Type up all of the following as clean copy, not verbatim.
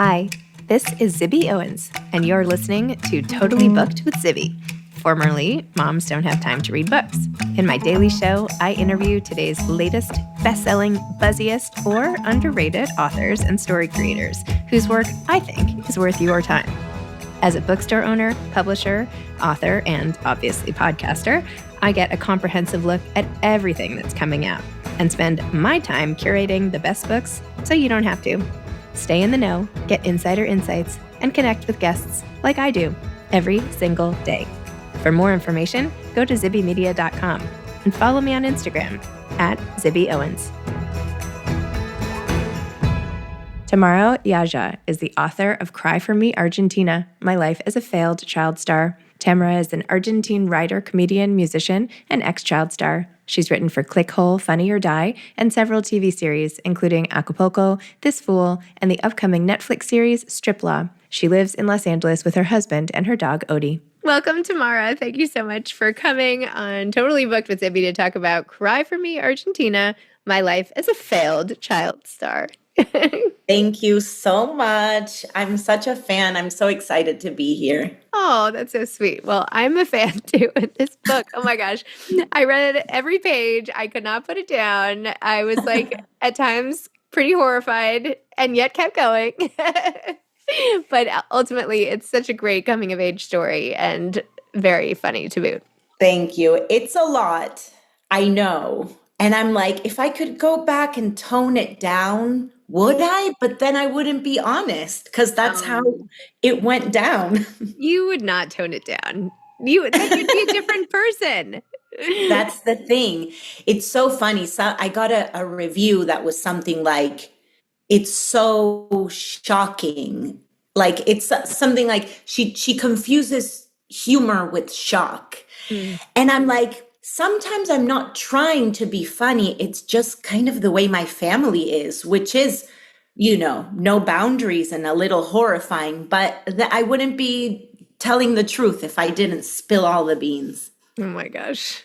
Hi, this is Zibby Owens, and you're listening to Totally Booked with Zibby, formerly Moms Don't Have Time to Read Books. In my daily show, I interview today's latest best-selling, buzziest, or underrated authors and story creators whose work I think is worth your time. As a bookstore owner, publisher, author, and obviously podcaster, I get a comprehensive look at everything that's coming out and spend my time curating the best books so you don't have to. Stay in the know, get insider insights, and connect with guests like I do every single day. For more information, go to zibbymedia.com and follow me on Instagram at Zibby Owens. Tamara Yajia is the author of Cry for Me, Argentina, My Life as a Failed Child Star. Tamara is an Argentine writer, comedian, musician, and ex-child star. She's written for Clickhole, Funny or Die, and several TV series, including Acapulco, This Fool, and the upcoming Netflix series Strip Law. She lives in Los Angeles with her husband and her dog, Odie. Welcome, Tamara. Thank you so much for coming on Totally Booked with Zibby to talk about Cry for Me, Argentina, My Life as a Failed Child Star. Thank you so much. I'm such a fan. I'm so excited to be here. Oh, that's so sweet. Well, I'm a fan too of this book. Oh my gosh. I read every page. I could not put it down. I was like, at times, pretty horrified and yet kept going. But ultimately, it's such a great coming of age story and very funny to boot. Thank you. It's a lot. I know. And I'm like, if I could go back and tone it down, would I? But then I wouldn't be honest because that's how it went down. You would not tone it down. You'd be a different person. That's the thing. It's so funny. So I got a review that was something like, it's so shocking. Like it's something like she confuses humor with shock. And I'm like, sometimes I'm not trying to be funny. It's just kind of the way my family is, which is, no boundaries and a little horrifying. But I wouldn't be telling the truth if I didn't spill all the beans. Oh my gosh.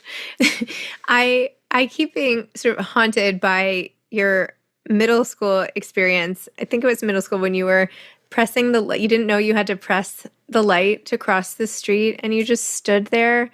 I keep being sort of haunted by your middle school experience. I think it was middle school when you were pressing the light. You didn't know you had to press the light to cross the street and you just stood there.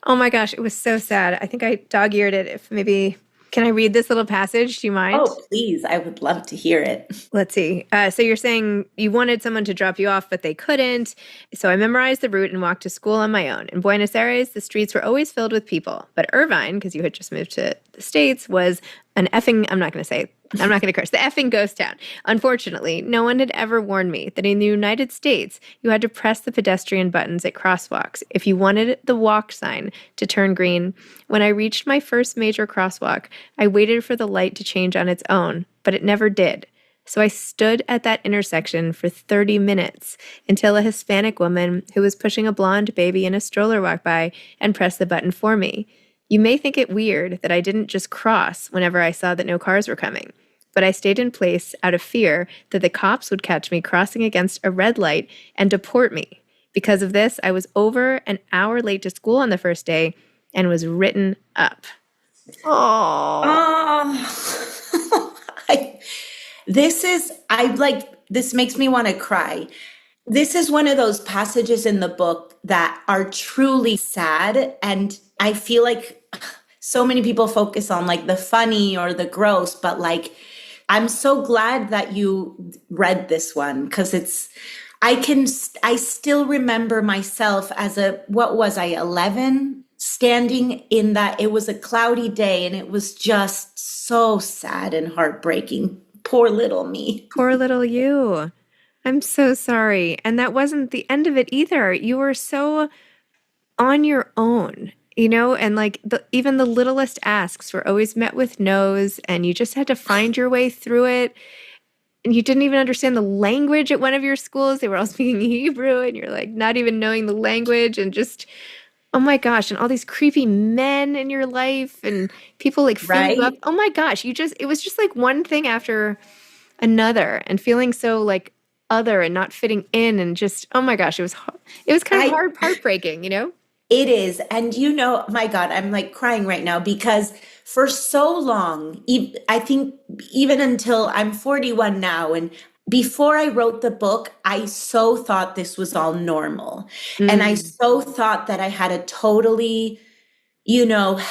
Oh my gosh, it was so sad. I think I dog-eared it. If maybe, can I read this little passage? Do you mind? Oh, please. I would love to hear it. Let's see. So you're saying you wanted someone to drop you off, but they couldn't. So I memorized the route and walked to school on my own. In Buenos Aires, the streets were always filled with people. But Irvine, because you had just moved to the States, was an effing, I'm not going to curse, the effing ghost town. Unfortunately, no one had ever warned me that in the United States, you had to press the pedestrian buttons at crosswalks if you wanted the walk sign to turn green. When I reached my first major crosswalk, I waited for the light to change on its own, but it never did. So I stood at that intersection for 30 minutes until a Hispanic woman who was pushing a blonde baby in a stroller walked by and pressed the button for me. You may think it weird that I didn't just cross whenever I saw that no cars were coming, but I stayed in place out of fear that the cops would catch me crossing against a red light and deport me. Because of this, I was over an hour late to school on the first day and was written up. This makes me want to cry. This is one of those passages in the book that are truly sad. And I feel like so many people focus on like the funny or the gross, but like, I'm so glad that you read this one because I still remember myself as 11, standing in that, it was a cloudy day and it was just so sad and heartbreaking. Poor little me. Poor little you. I'm so sorry. And that wasn't the end of it either. You were so on your own, and like even the littlest asks were always met with no's and you just had to find your way through it. And you didn't even understand the language at one of your schools. They were all speaking Hebrew and you're like not even knowing the language and just, oh my gosh. And all these creepy men in your life and people like filling you up. Oh my gosh. It was just like one thing after another and feeling so like other and not fitting in and just, oh my gosh, it was kind of heartbreaking, It is. And my God, I'm like crying right now because for so long, I think even until I'm 41 now, and before I wrote the book, I so thought this was all normal. And I Mm. so thought that I had a totally,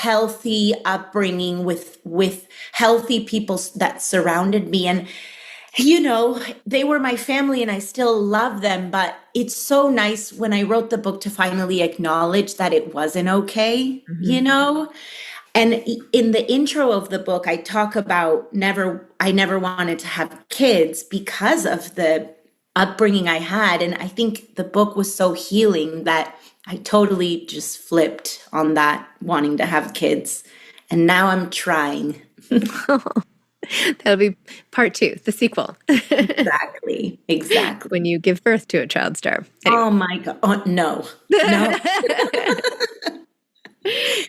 healthy upbringing with healthy people that surrounded me. And they were my family and I still love them, but it's so nice when I wrote the book to finally acknowledge that it wasn't okay, Mhm. And in the intro of the book, I talk about I never wanted to have kids because of the upbringing I had. And I think the book was so healing that I totally just flipped on that, wanting to have kids. And now I'm trying. That'll be part two, the sequel, Exactly. Exactly. when you give birth to a child star. Anyway. Oh my God. Oh, no, no.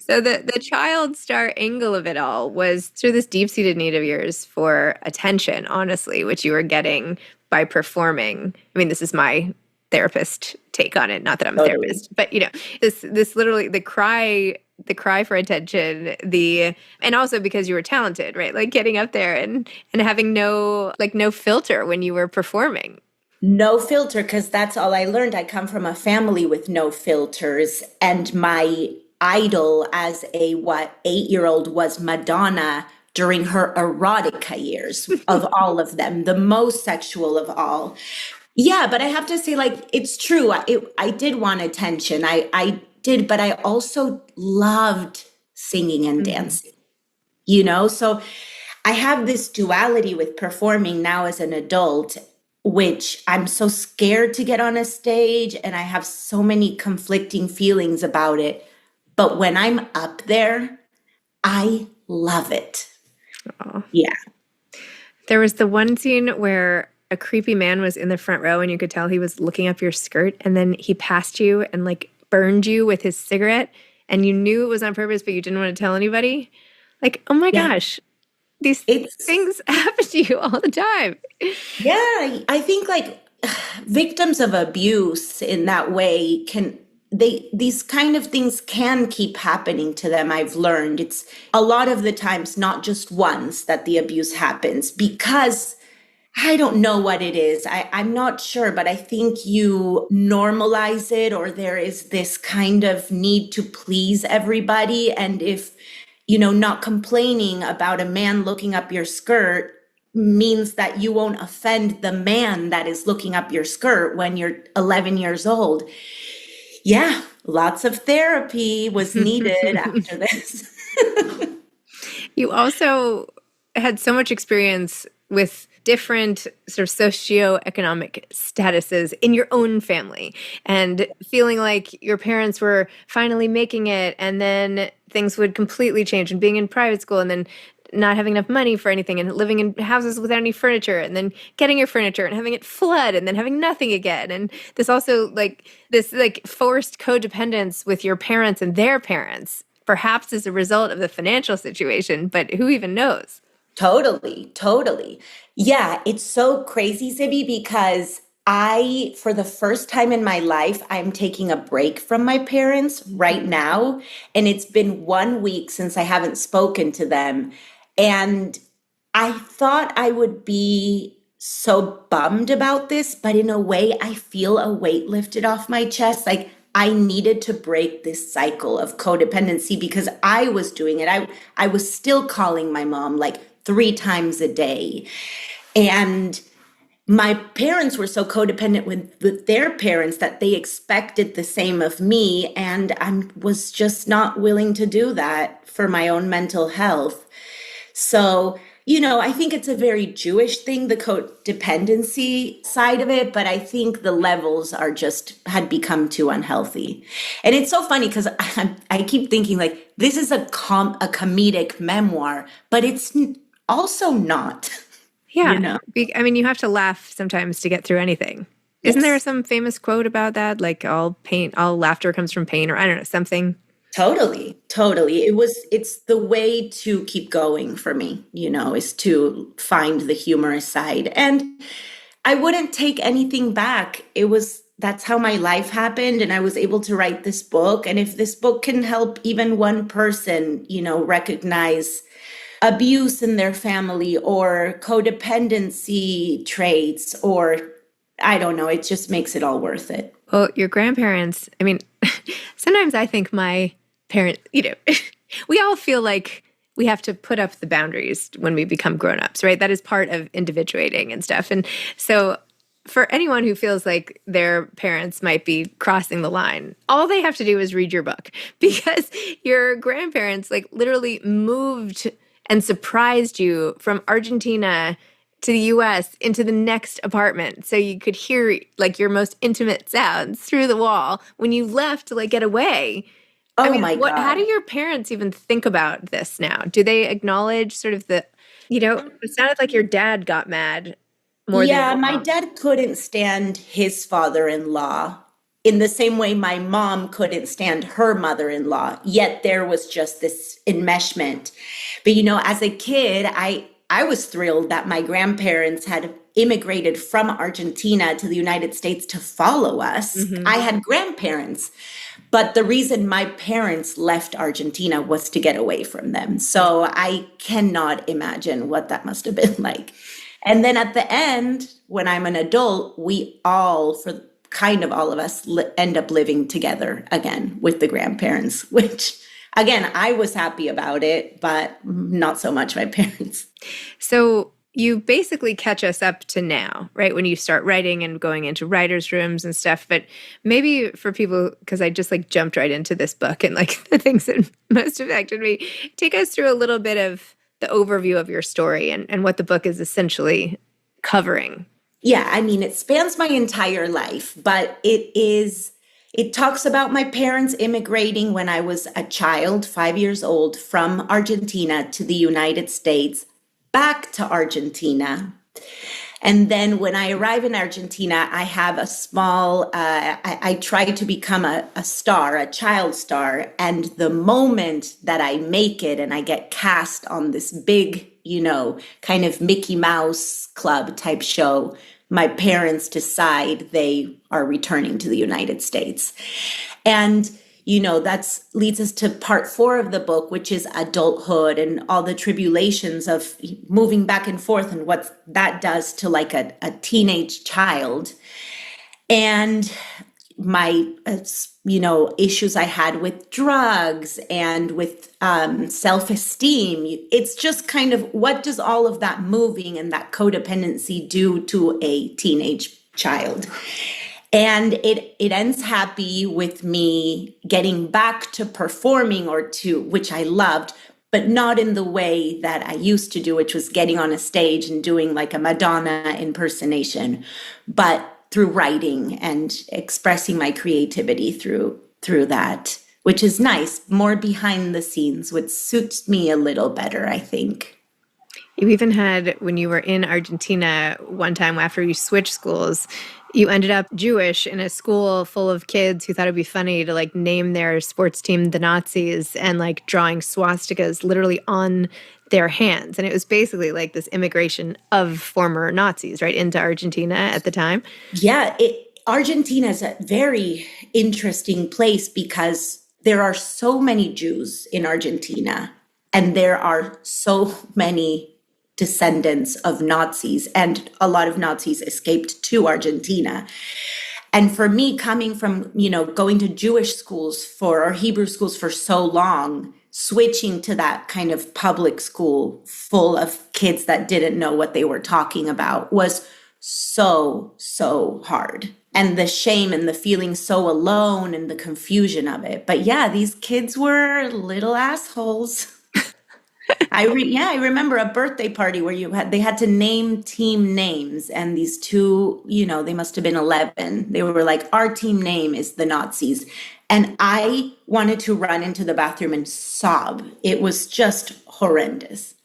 So the child star angle of it all was through this deep-seated need of yours for attention, honestly, which you were getting by performing. I mean, this is my therapist take on it, not that I'm a Totally. therapist, but this literally the cry for attention, and also because you were talented, right? Like getting up there and having no filter when you were performing. No filter, because that's all I learned. I come from a family with no filters, and my idol as a 8-year-old was Madonna during her erotica years of all of them, the most sexual of all. Yeah, but I have to say, like, it's true. I did want attention. I did, but I also loved singing and Mhm. dancing, So I have this duality with performing now as an adult, which I'm so scared to get on a stage and I have so many conflicting feelings about it. But when I'm up there, I love it. Aw. Yeah. There was the one scene where a creepy man was in the front row and you could tell he was looking up your skirt, and then he passed you and like burned you with his cigarette, and you knew it was on purpose, but you didn't want to tell anybody. Like, oh my Yeah. gosh, these It's, things happen to you all the time. yeah, I think like victims of abuse in that way these kind of things can keep happening to them. I've learned it's a lot of the times not just once that the abuse happens, because I don't know what it is. I'm not sure, but I think you normalize it, or there is this kind of need to please everybody. And if, not complaining about a man looking up your skirt means that you won't offend the man that is looking up your skirt when you're 11 years old. Yeah, lots of therapy was needed after this. You also had so much experience with different sort of socioeconomic statuses in your own family, and feeling like your parents were finally making it, and then things would completely change, and being in private school, and then not having enough money for anything, and living in houses without any furniture, and then getting your furniture and having it flood, and then having nothing again. And this forced codependence with your parents and their parents, perhaps as a result of the financial situation, but who even knows? Totally, totally. Yeah, it's so crazy, Zibby, because for the first time in my life, I'm taking a break from my parents right now. And it's been 1 week since I haven't spoken to them. And I thought I would be so bummed about this, but in a way, I feel a weight lifted off my chest. Like I needed to break this cycle of codependency because I was doing it. I was still calling my mom like 3 times a day. And my parents were so codependent with their parents that they expected the same of me. And I was just not willing to do that for my own mental health. So, I think it's a very Jewish thing, the codependency side of it, but I think the levels had become too unhealthy. And it's so funny because I keep thinking like, this is a comedic memoir, but it's also not, you Yeah. know? I mean, you have to laugh sometimes to get through anything. Isn't there Yes. some famous quote about that? Like all laughter comes from pain, or I don't know, something. Totally, totally. It's the way to keep going for me, is to find the humorous side. And I wouldn't take anything back. That's how my life happened. And I was able to write this book. And if this book can help even one person, recognize abuse in their family or codependency traits, or I don't know, it just makes it all worth it. Well, your grandparents, I mean, sometimes I think my parents, we all feel like we have to put up the boundaries when we become grown-ups, right? That is part of individuating and stuff. And so for anyone who feels like their parents might be crossing the line, all they have to do is read your book, because your grandparents like literally moved and surprised you from Argentina to the US into the next apartment so you could hear like your most intimate sounds through the wall when you left to like get away. I Oh mean, my how do God. your parents even think about this now? Do they acknowledge sort of it sounded like your dad got mad more than Yeah, your my mom. dad couldn't stand his father-in-law in the same way my mom couldn't stand her mother-in-law. Yet there was just this enmeshment. But as a kid, I was thrilled that my grandparents had immigrated from Argentina to the United States to follow us. Hmm. I had grandparents, but the reason my parents left Argentina was to get away from them. So I cannot imagine what that must have been like. And then at the end, when I'm an adult, we all, for kind of all of us, end up living together again with the grandparents, which again, I was happy about it, but not so much my parents. So you basically catch us up to now, right? When you start writing and going into writers' rooms and stuff. But maybe for people, because I just like jumped right into this book and like the things that most affected me, take us through a little bit of the overview of your story and what the book is essentially covering. Yeah, I mean, it spans my entire life, but it talks about my parents immigrating when I was a child, 5 years old, from Argentina to the United States, back to Argentina. And then when I arrive in Argentina, I have a small, I try to become a star, a child star. And the moment that I make it and I get cast on this big, kind of Mickey Mouse Club type show, my parents decide they are returning to the United States. And that's leads us to part 4 of the book, which is adulthood and all the tribulations of moving back and forth and what that does to like a teenage child. And my, issues I had with drugs and with self-esteem. It's just kind of what does all of that moving and that codependency do to a teenage child? And it ends happy with me getting back to performing or to, which I loved, but not in the way that I used to do, which was getting on a stage and doing like a Madonna impersonation, but through writing and expressing my creativity through that, which is nice, more behind the scenes, which suits me a little better, I think. You even had, when you were in Argentina one time after you switched schools, you ended up Jewish in a school full of kids who thought it'd be funny to like name their sports team the Nazis and like drawing swastikas literally on their hands. And it was basically like this immigration of former Nazis, right, into Argentina at the time. Yeah, Argentina is a very interesting place because there are so many Jews in Argentina, and there are so many descendants of Nazis, and a lot of Nazis escaped to Argentina. And for me, coming from, going to Jewish schools or Hebrew schools for so long, switching to that kind of public school full of kids that didn't know what they were talking about was so, so hard. And the shame and the feeling so alone and the confusion of it. But yeah, these kids were little assholes. I remember a birthday party where they had to name team names, and these two, they must have been 11. They were like, our team name is the Nazis. And I wanted to run into the bathroom and sob. It was just horrendous.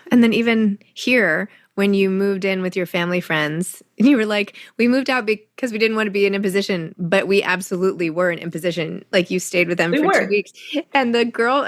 And then even here, when you moved in with your family friends, and you were like, we moved out because we didn't want to be in imposition, but we absolutely were in imposition. Like you stayed with them We for two were. weeks. And the girl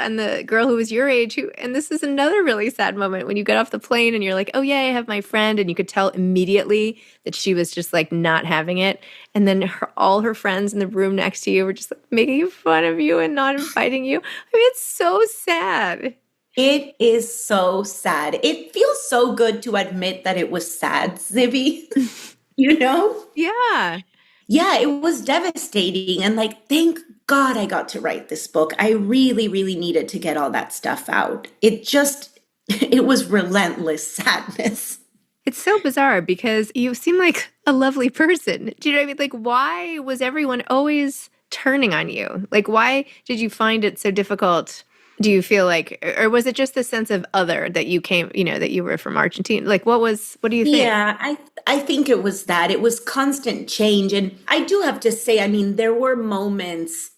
who was your age, and this is another really sad moment when you get off the plane and you're like, oh yeah, I have my friend. And you could tell immediately that she was just like not having it. And then all her friends in the room next to you were just like making fun of you and not inviting you. I mean, it's so sad. It is so sad. It feels so good to admit that it was sad, Zibby. You know? Yeah. Yeah, it was devastating. And like, thank God I got to write this book. I really, really needed to get all that stuff out. It just, it was relentless sadness. It's so bizarre because you seem like a lovely person. Do you know what I mean? Like, why was everyone always turning on you? Like, why did you find it so difficult? Do you feel like, or was it just the sense of other that you came, that you were from Argentina? Like, what do you think? Yeah, I think it was that. It was constant change. And I do have to say, I mean, there were moments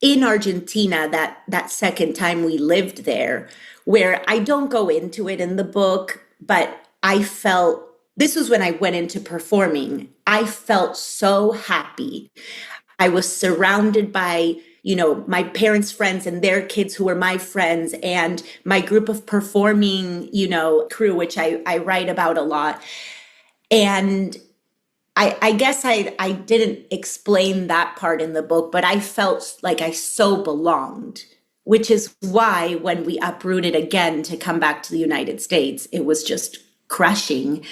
in Argentina that second time we lived there where I don't go into it in the book, but I felt this was when I went into performing. I felt so happy. I was surrounded by, my parents' friends and their kids who were my friends and my group of performing, crew, which I write about a lot. And I guess I didn't explain that part in the book, but I felt like I so belonged, which is why when we uprooted again to come back to the United States, it was just crushing.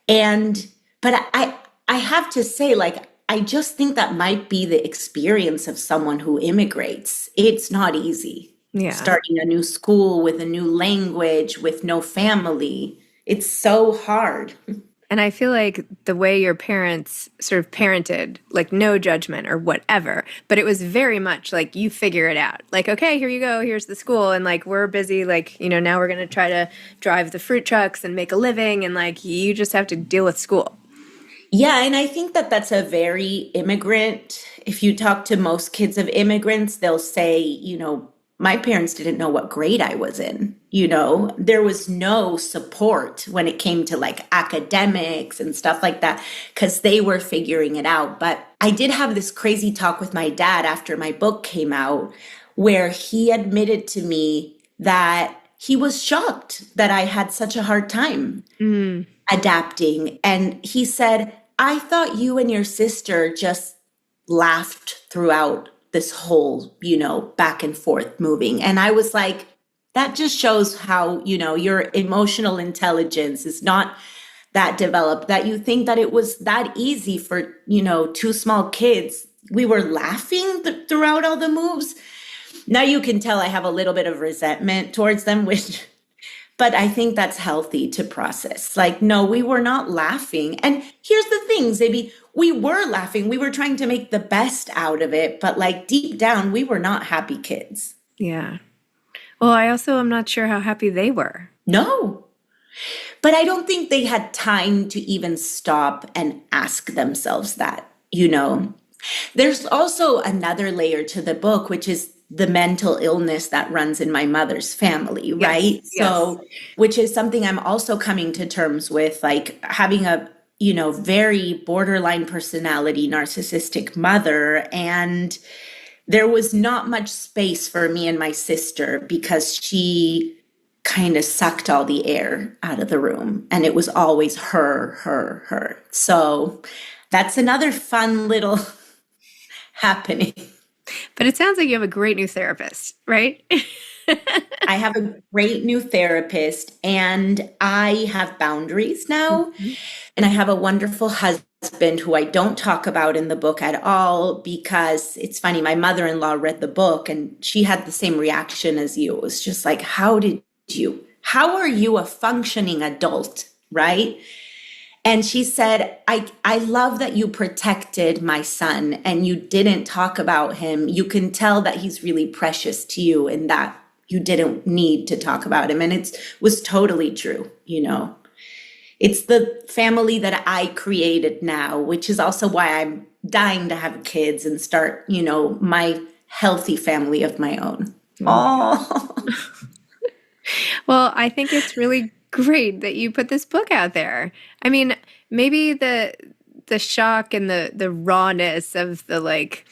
But I have to say, like, I just think that might be the experience of someone who immigrates. It's not easy. Yeah. Starting a new school with a new language, with no family. It's so hard. And I feel like the way your parents sort of parented, like no judgment or whatever, but it was very much like you figure it out. Like, okay, here you go, here's the school. And like, we're busy, like, now we're going to try to drive the fruit trucks and make a living. And like, you just have to deal with school. Yeah, and I think that that's a very immigrant. If you talk to most kids of immigrants, they'll say, my parents didn't know what grade I was in. There was no support when it came to like academics and stuff like that because they were figuring it out. But I did have this crazy talk with my dad after my book came out where he admitted to me that he was shocked that I had such a hard time Mm. adapting. And he said, I thought you and your sister just laughed throughout this whole, back and forth moving. And I was like, that just shows how, your emotional intelligence is not that developed, that you think that it was that easy for, two small kids. We were laughing throughout all the moves. Now you can tell I have a little bit of resentment towards them, which but I think that's healthy to process. Like, no, we were not laughing. And here's the thing, Zibby, we were laughing. We were trying to make the best out of it. But like deep down, we were not happy kids. Yeah. Well, I also am not sure how happy they were. No. But I don't think they had time to even stop and ask themselves that. There's also another layer to the book, which is the mental illness that runs in my mother's family, right? Yes, yes. So, which is something I'm also coming to terms with, like having a, very borderline personality, narcissistic mother. And there was not much space for me and my sister because she kind of sucked all the air out of the room. And it was always her, her, her. So that's another fun little happening. But it sounds like you have a great new therapist, right? I have a great new therapist and I have boundaries now. Mhm. And I have a wonderful husband who I don't talk about in the book at all because it's funny. My mother-in-law read the book and she had the same reaction as you. It was just like, how are you a functioning adult, right? And she said, I love that you protected my son and you didn't talk about him. You can tell that he's really precious to you and that you didn't need to talk about him. And it was totally true, It's the family that I created now, which is also why I'm dying to have kids and start, my healthy family of my own. Oh. Well, I think it's really great that you put this book out there. I mean, maybe the shock and the rawness of the like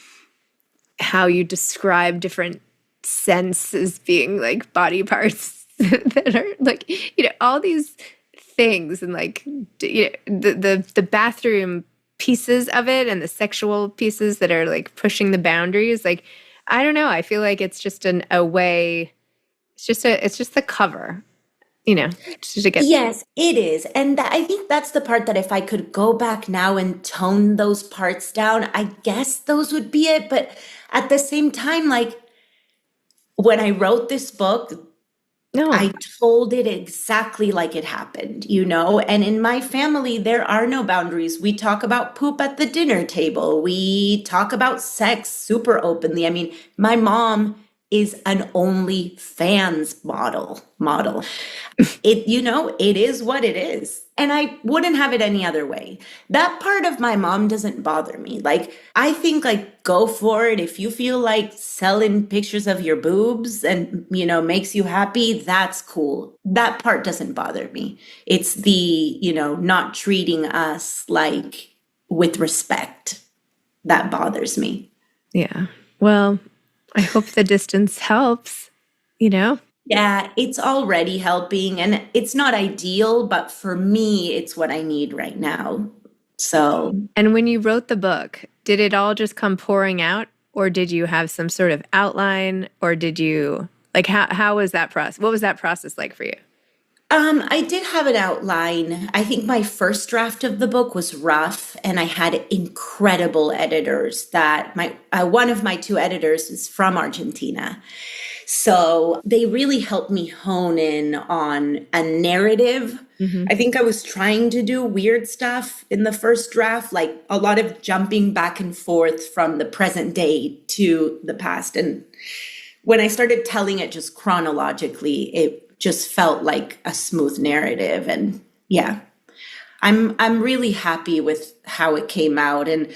how you describe different senses being like body parts that are like, all these things and like the bathroom pieces of it and the sexual pieces that are like pushing the boundaries. Like, I don't know. I feel like it's just a way It's just the cover, you know, just to get. Yes, it is. And I think that's the part that if I could go back now and tone those parts down, I guess those would be it. But at the same time, like when I wrote this book, No. I told it exactly like it happened, you know? And in my family, there are no boundaries. We talk about poop at the dinner table. We talk about sex super openly. I mean, my mom is an OnlyFans model. It, you know, it is what it is. And I wouldn't have it any other way. That part of my mom doesn't bother me. Like, I think, like, go for it. If you feel like selling pictures of your boobs and, you know, makes you happy, that's cool. That part doesn't bother me. It's the, you know, not treating us like with respect that bothers me. Yeah. Well, I hope the distance helps, you know? Yeah, it's already helping and it's not ideal, but for me, it's what I need right now. So, And when you wrote the book, did it all just come pouring out, or did you have some sort of outline, or did you like how was that process? What was that process like for you? I did have an outline. I think my first draft of the book was rough, and I had incredible editors that my one of my two editors is from Argentina. So they really helped me hone in on a narrative. I think I was trying to do weird stuff in the first draft, like a lot of jumping back and forth from the present day to the past. And when I started telling it just chronologically, it just felt like a smooth narrative. And yeah, I'm really happy with how it came out. And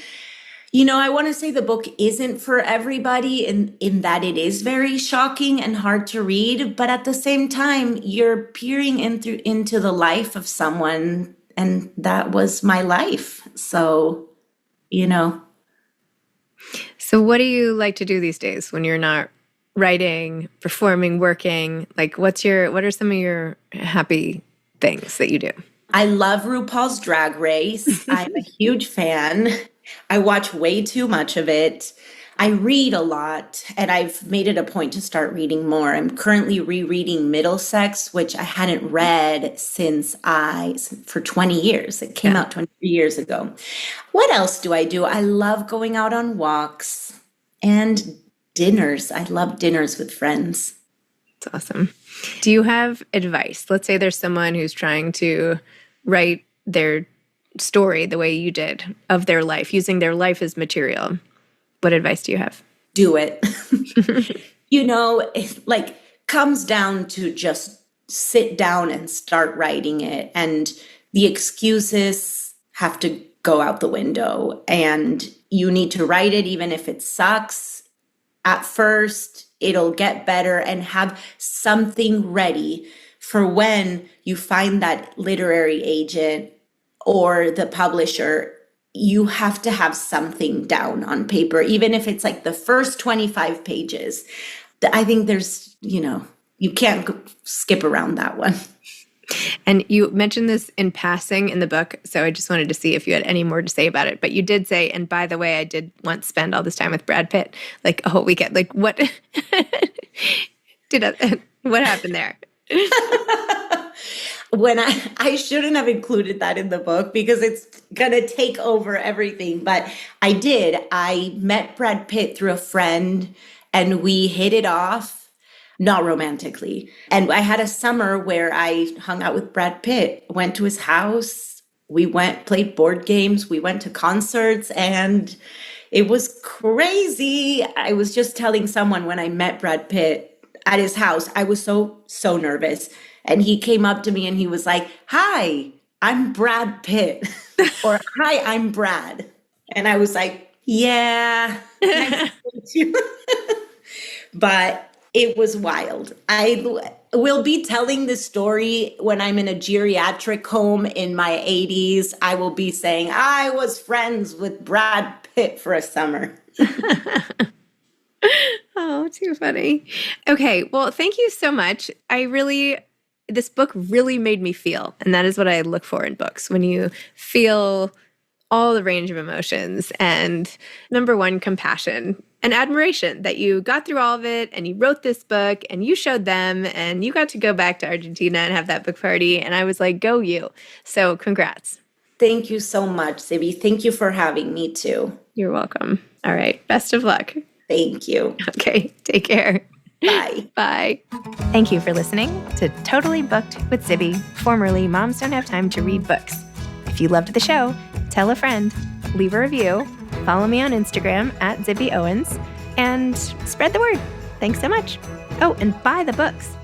you know, I want to say the book isn't for everybody in that it is very shocking and hard to read, but at the same time, you're peering into the life of someone, and that was my life. So, you know. So what do you like to do these days when you're not writing, performing, working? Like what are some of your happy things that you do? I love RuPaul's Drag Race. I'm a huge fan. I watch way too much of it. I read a lot, and I've made it a point to start reading more. I'm currently rereading Middlesex, which I hadn't read for 20 years. It came out 23 years ago. What else do? I love going out on walks and dinners. I love dinners with friends. That's awesome. Do you have advice? Let's say there's someone who's trying to write their story the way you did of their life, using their life as material. What advice do you have? Do it. You know, it like comes down to just sit down and start writing it. And the excuses have to go out the window. And you need to write it even if it sucks. At first, it'll get better, and have something ready for when you find that literary agent or the publisher. You have to have something down on paper, even if it's like the first 25 pages. I think there's, you know, you can't skip around that one. And you mentioned this in passing in the book, so I just wanted to see if you had any more to say about it. But you did say, and by the way, I did once spend all this time with Brad Pitt, like a whole weekend. Like what what happened there? When I shouldn't have included that in the book because it's gonna take over everything. But I did. I met Brad Pitt through a friend, and we hit it off, not romantically. And I had a summer where I hung out with Brad Pitt, went to his house. We played board games. We went to concerts, and it was crazy. I was just telling someone when I met Brad Pitt at his house, I was so nervous. And he came up to me and he was like, "Hi, I'm Brad Pitt." Or, "Hi, I'm Brad." And I was like, "Yeah, nice to meet you." But it was wild. I will be telling this story when I'm in a geriatric home in my 80s. I will be saying, "I was friends with Brad Pitt for a summer." Oh, too funny. Okay, well, thank you so much. This book really made me feel, and that is what I look for in books. When you feel all the range of emotions. And number one, compassion and admiration that you got through all of it and you wrote this book and you showed them and you got to go back to Argentina and have that book party. And I was like, go you. So congrats. Thank you so much, Zibby. Thank you for having me too. You're welcome. All right. Best of luck. Thank you. Okay. Take care. Bye. Bye. Thank you for listening to Totally Booked with Zibby, formerly Moms Don't Have Time to Read Books. If you loved the show, tell a friend, leave a review, follow me on Instagram @ZibbyOwens, and spread the word. Thanks so much. Oh, and buy the books.